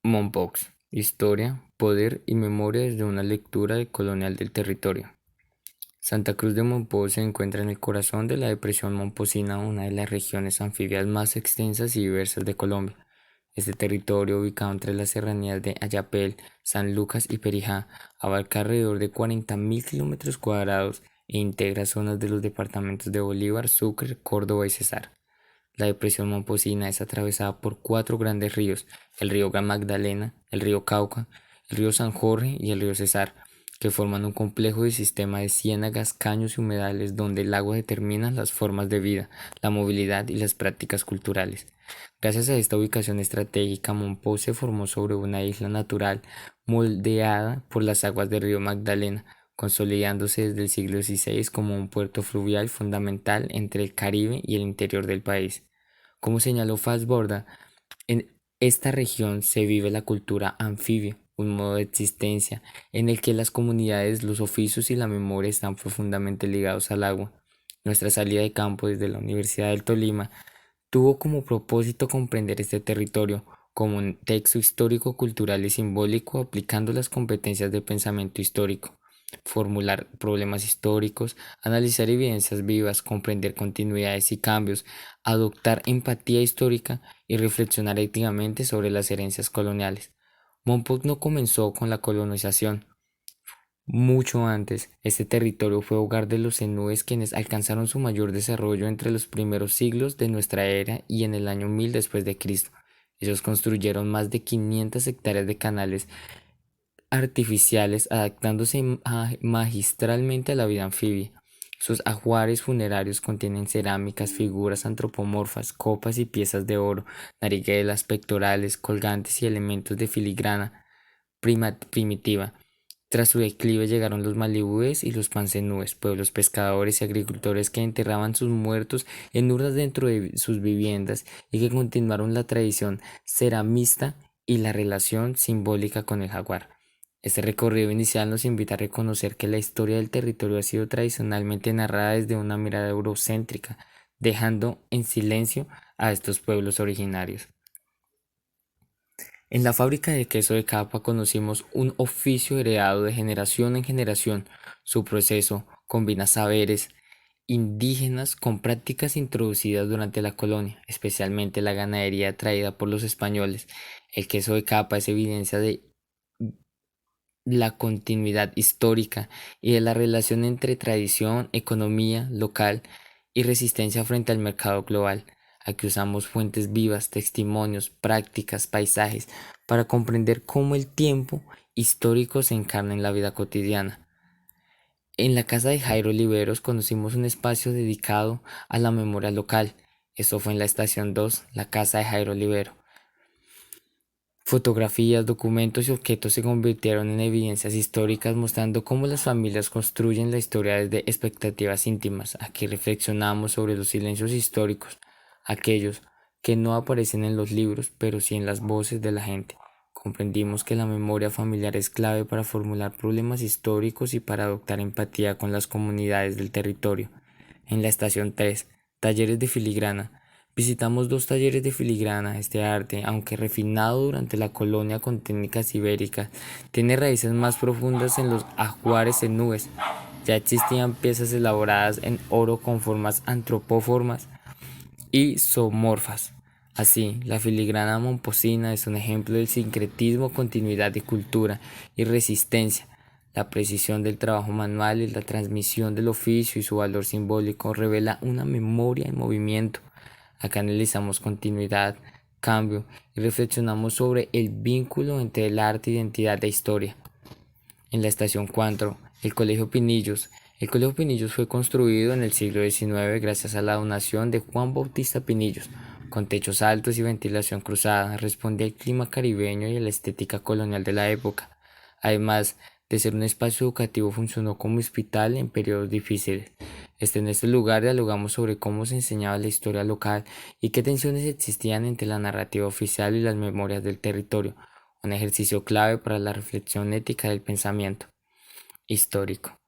Mompox, historia, poder y memoria desde una lectura colonial del territorio. Santa Cruz de Mompox se encuentra en el corazón de la depresión momposina, una de las regiones anfibias más extensas y diversas de Colombia. Este territorio, ubicado entre las serranías de Ayapel, San Lucas y Perijá, abarca alrededor de 40.000 kilómetros cuadrados e integra zonas de los departamentos de Bolívar, Sucre, Córdoba y Cesar. La depresión momposina es atravesada por cuatro grandes ríos: el río Magdalena, el río Cauca, el río San Jorge y el río Cesar, que forman un complejo de sistema de ciénagas, caños y humedales donde el agua determina las formas de vida, la movilidad y las prácticas culturales. Gracias a esta ubicación estratégica, Mompox se formó sobre una isla natural moldeada por las aguas del río Magdalena, consolidándose desde el siglo XVI como un puerto fluvial fundamental entre el Caribe y el interior del país. Como señaló Fassborda, en esta región se vive la cultura anfibia, un modo de existencia en el que las comunidades, los oficios y la memoria están profundamente ligados al agua. Nuestra salida de campo desde la Universidad del Tolima tuvo como propósito comprender este territorio como un texto histórico, cultural y simbólico, aplicando las competencias de pensamiento histórico, formular problemas históricos, analizar evidencias vivas, comprender continuidades y cambios, adoptar empatía histórica y reflexionar éticamente sobre las herencias coloniales. Mompox no comenzó con la colonización. Mucho antes, este territorio fue hogar de los zenúes, quienes alcanzaron su mayor desarrollo entre los primeros siglos de nuestra era y en el año 1000 después de Cristo. Ellos construyeron más de 500 hectáreas de canales artificiales, adaptándose magistralmente a la vida anfibia. Sus ajuares funerarios contienen cerámicas, figuras antropomorfas, copas y piezas de oro, nariguelas, pectorales, colgantes y elementos de filigrana primitiva. Tras su declive llegaron los malibúes y los pancenúes, pueblos pescadores y agricultores que enterraban sus muertos en urnas dentro de sus viviendas y que continuaron la tradición ceramista y la relación simbólica con el jaguar. Este recorrido inicial nos invita a reconocer que la historia del territorio ha sido tradicionalmente narrada desde una mirada eurocéntrica, dejando en silencio a estos pueblos originarios. En la fábrica de queso de Capa conocimos un oficio heredado de generación en generación. Su proceso combina saberes indígenas con prácticas introducidas durante la colonia, especialmente la ganadería traída por los españoles. El queso de Capa es evidencia de la continuidad histórica y de la relación entre tradición, economía local y resistencia frente al mercado global. Aquí usamos fuentes vivas, testimonios, prácticas, paisajes, para comprender cómo el tiempo histórico se encarna en la vida cotidiana. En la casa de Jairo Oliveros conocimos un espacio dedicado a la memoria local. Esto fue en la estación 2, la casa de Jairo Olivero. Fotografías, documentos y objetos se convirtieron en evidencias históricas mostrando cómo las familias construyen la historia desde expectativas íntimas. Aquí reflexionamos sobre los silencios históricos, aquellos que no aparecen en los libros, pero sí en las voces de la gente. Comprendimos que la memoria familiar es clave para formular problemas históricos y para adoptar empatía con las comunidades del territorio. En la estación 3, talleres de filigrana. Visitamos dos talleres de filigrana. Este arte, aunque refinado durante la colonia con técnicas ibéricas, tiene raíces más profundas en los ajuares en nubes. Ya existían piezas elaboradas en oro con formas antropomorfas y zoomorfas. Así, la filigrana momposina es un ejemplo del sincretismo, continuidad de cultura y resistencia. La precisión del trabajo manual y la transmisión del oficio y su valor simbólico revela una memoria en movimiento. Acá analizamos continuidad, cambio y reflexionamos sobre el vínculo entre el arte, identidad e historia. En la estación 4, el Colegio Pinillos. El Colegio Pinillos fue construido en el siglo XIX gracias a la donación de Juan Bautista Pinillos, con techos altos y ventilación cruzada. Responde al clima caribeño y a la estética colonial de la época. Además de ser un espacio educativo, funcionó como hospital en periodos difíciles. En este lugar dialogamos sobre cómo se enseñaba la historia local y qué tensiones existían entre la narrativa oficial y las memorias del territorio, un ejercicio clave para la reflexión ética del pensamiento histórico.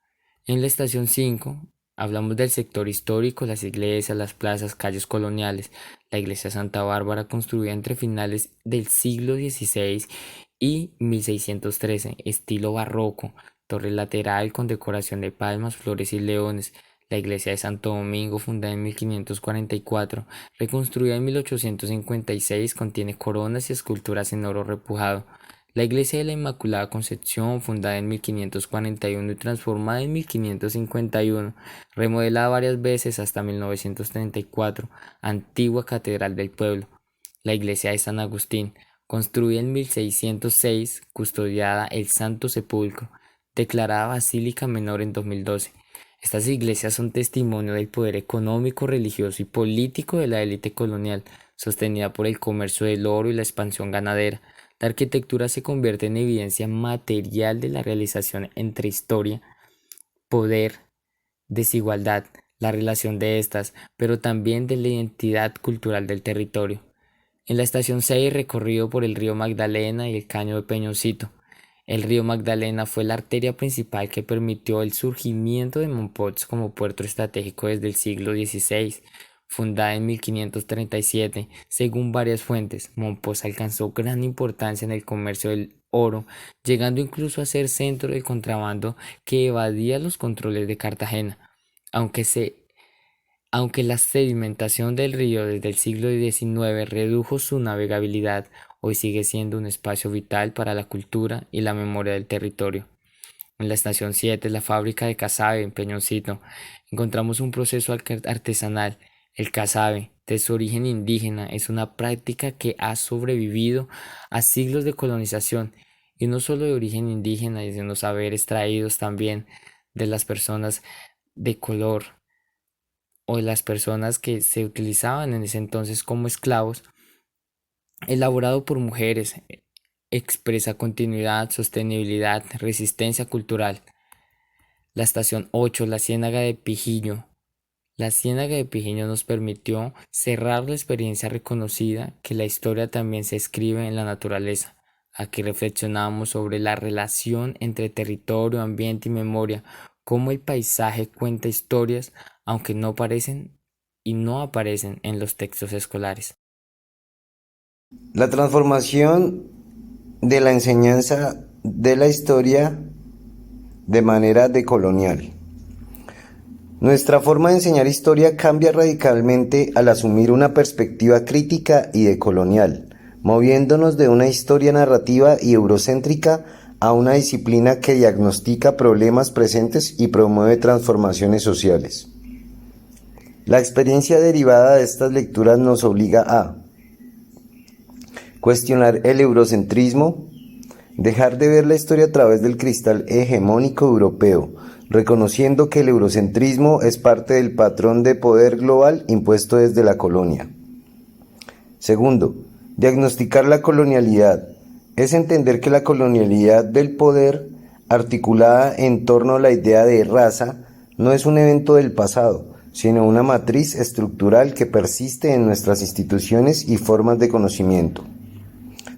En la estación 5 Hablamos del sector histórico, las iglesias, las plazas, calles coloniales. La iglesia Santa Bárbara, construida entre finales del siglo XVI y 1613, estilo barroco, torre lateral con decoración de palmas, flores y leones. La iglesia de Santo Domingo, fundada en 1544, reconstruida en 1856, contiene coronas y esculturas en oro repujado. La iglesia de la Inmaculada Concepción, fundada en 1541 y transformada en 1551, remodelada varias veces hasta 1934, antigua catedral del pueblo. La iglesia de San Agustín, construida en 1606, custodiada el Santo Sepulcro, declarada basílica menor en 2012. Estas iglesias son testimonio del poder económico, religioso y político de la élite colonial, sostenida por el comercio del oro y la expansión ganadera. La arquitectura se convierte en evidencia material de la realización entre historia, poder, desigualdad, la relación de estas, pero también de la identidad cultural del territorio. En la estación 6, recorrido por el río Magdalena y el caño de Peñoncito. El río Magdalena fue la arteria principal que permitió el surgimiento de Mompox como puerto estratégico desde el siglo XVI. Fundada en 1537, según varias fuentes, Mompox alcanzó gran importancia en el comercio del oro, llegando incluso a ser centro del contrabando que evadía los controles de Cartagena. Aunque la sedimentación del río desde el siglo XIX redujo su navegabilidad, hoy sigue siendo un espacio vital para la cultura y la memoria del territorio. En la estación 7, la fábrica de casabe en Peñoncito, encontramos un proceso artesanal. El casabe, de su origen indígena, es una práctica que ha sobrevivido a siglos de colonización, y no solo de origen indígena, y de los saberes traídos también de las personas de color o de las personas que se utilizaban en ese entonces como esclavos, elaborado por mujeres, expresa continuidad, sostenibilidad, resistencia cultural. La estación 8, la Ciénaga de Pijillo. La Ciénaga de Pijillo nos permitió cerrar la experiencia reconocida que la historia también se escribe en la naturaleza. Aquí reflexionamos sobre la relación entre territorio, ambiente y memoria, cómo el paisaje cuenta historias aunque no aparecen en los textos escolares. La transformación de la enseñanza de la historia de manera decolonial. Nuestra forma de enseñar historia cambia radicalmente al asumir una perspectiva crítica y decolonial, moviéndonos de una historia narrativa y eurocéntrica a una disciplina que diagnostica problemas presentes y promueve transformaciones sociales. La experiencia derivada de estas lecturas nos obliga a cuestionar el eurocentrismo, dejar de ver la historia a través del cristal hegemónico europeo, reconociendo que el eurocentrismo es parte del patrón de poder global impuesto desde la colonia. Segundo, diagnosticar la colonialidad. Es entender que la colonialidad del poder, articulada en torno a la idea de raza, no es un evento del pasado, sino una matriz estructural que persiste en nuestras instituciones y formas de conocimiento.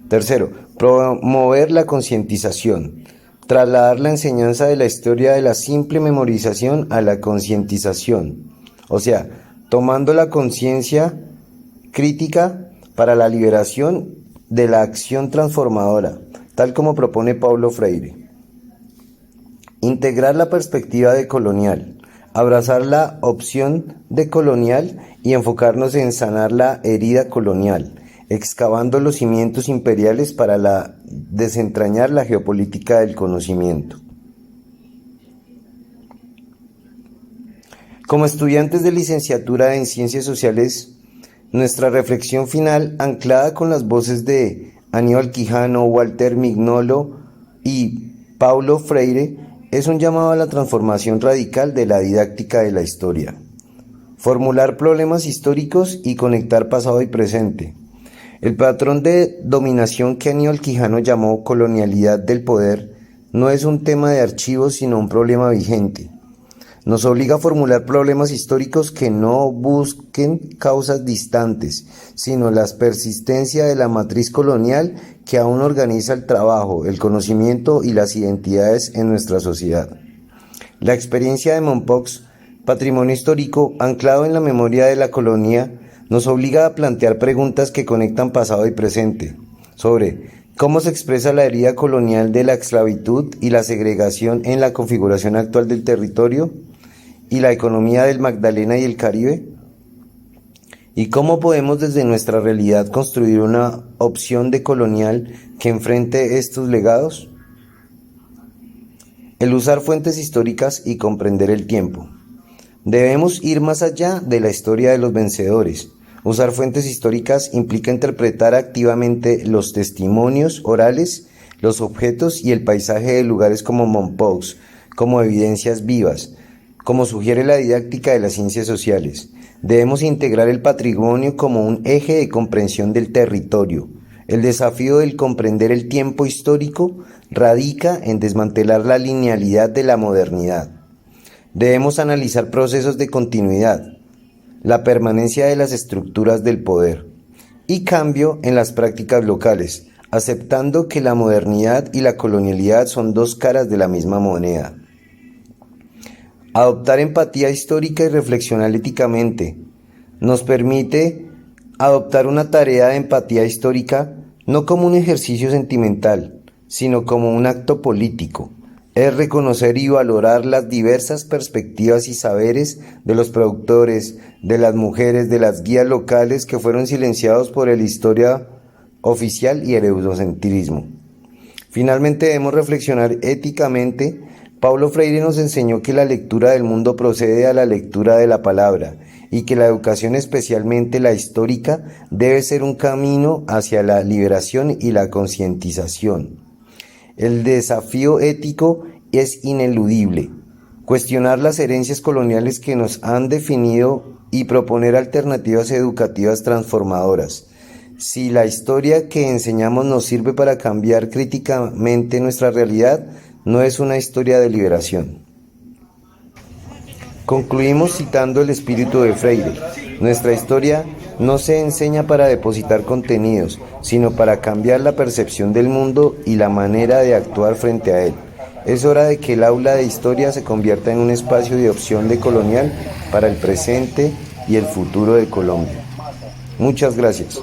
Tercero, promover la concientización. Trasladar la enseñanza de la historia de la simple memorización a la concientización, o sea, tomando la conciencia crítica para la liberación de la acción transformadora, tal como propone Paulo Freire. Integrar la perspectiva decolonial, abrazar la opción decolonial y enfocarnos en sanar la herida colonial, excavando los cimientos imperiales para desentrañar la geopolítica del conocimiento. Como estudiantes de licenciatura en Ciencias Sociales, nuestra reflexión final, anclada con las voces de Aníbal Quijano, Walter Mignolo y Paulo Freire, es un llamado a la transformación radical de la didáctica de la historia. Formular problemas históricos y conectar pasado y presente. El patrón de dominación que Aníbal Quijano llamó colonialidad del poder no es un tema de archivo, sino un problema vigente. Nos obliga a formular problemas históricos que no busquen causas distantes, sino la persistencia de la matriz colonial que aún organiza el trabajo, el conocimiento y las identidades en nuestra sociedad. La experiencia de Mompox patrimonio histórico anclado en la memoria de la colonia nos obliga a plantear preguntas que conectan pasado y presente, sobre cómo se expresa la herida colonial de la esclavitud y la segregación en la configuración actual del territorio y la economía del Magdalena y el Caribe, y cómo podemos desde nuestra realidad construir una opción de colonial que enfrente estos legados. El usar fuentes históricas y comprender el tiempo. Debemos ir más allá de la historia de los vencedores. Usar fuentes históricas implica interpretar activamente los testimonios orales, los objetos y el paisaje de lugares como Mompox, como evidencias vivas, como sugiere la didáctica de las ciencias sociales. Debemos integrar el patrimonio como un eje de comprensión del territorio. El desafío del comprender el tiempo histórico radica en desmantelar la linealidad de la modernidad. Debemos analizar procesos de continuidad, la permanencia de las estructuras del poder y cambio en las prácticas locales, aceptando que la modernidad y la colonialidad son dos caras de la misma moneda. Adoptar empatía histórica y reflexionar éticamente nos permite adoptar una tarea de empatía histórica no como un ejercicio sentimental, sino como un acto político. Es reconocer y valorar las diversas perspectivas y saberes de los productores, de las mujeres, de las guías locales que fueron silenciados por la historia oficial y el eurocentrismo. Finalmente debemos reflexionar éticamente. Paulo Freire nos enseñó que la lectura del mundo procede a la lectura de la palabra y que la educación, especialmente la histórica, debe ser un camino hacia la liberación y la concientización. El desafío ético es ineludible. Cuestionar las herencias coloniales que nos han definido y proponer alternativas educativas transformadoras. Si la historia que enseñamos nos sirve para cambiar críticamente nuestra realidad, no es una historia de liberación. Concluimos citando el espíritu de Freire. Nuestra historia no se enseña para depositar contenidos, sino para cambiar la percepción del mundo y la manera de actuar frente a él. Es hora de que el aula de historia se convierta en un espacio de opción de colonial para el presente y el futuro de Colombia. Muchas gracias.